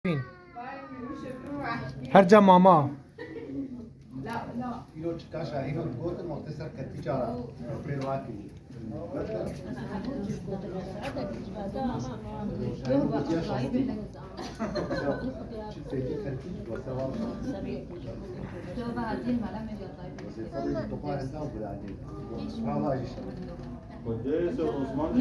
فين؟ هرجع ماما اینو چکاش اینو گوت مختصر کتی چارا پرواکی Kocaysa Osman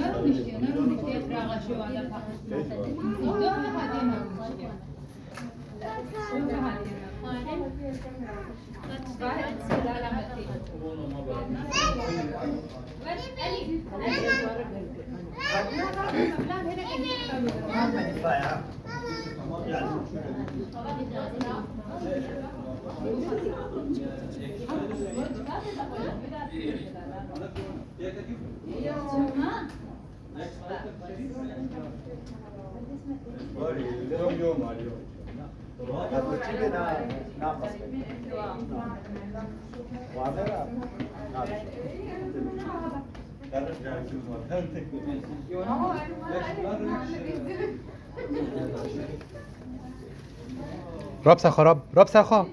راب سخا راب سخا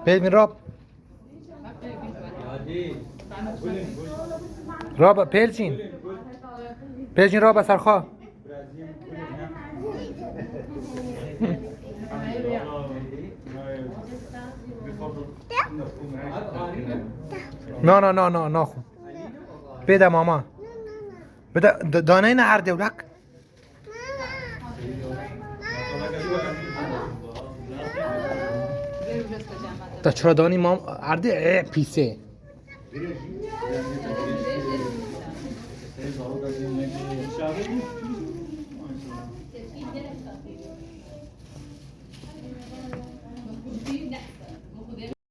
ببین راب پلچین راب سرخا نه خو بده ماما بده دانه نهر دولک تا چرا دانی مام عرده پیسه Şahı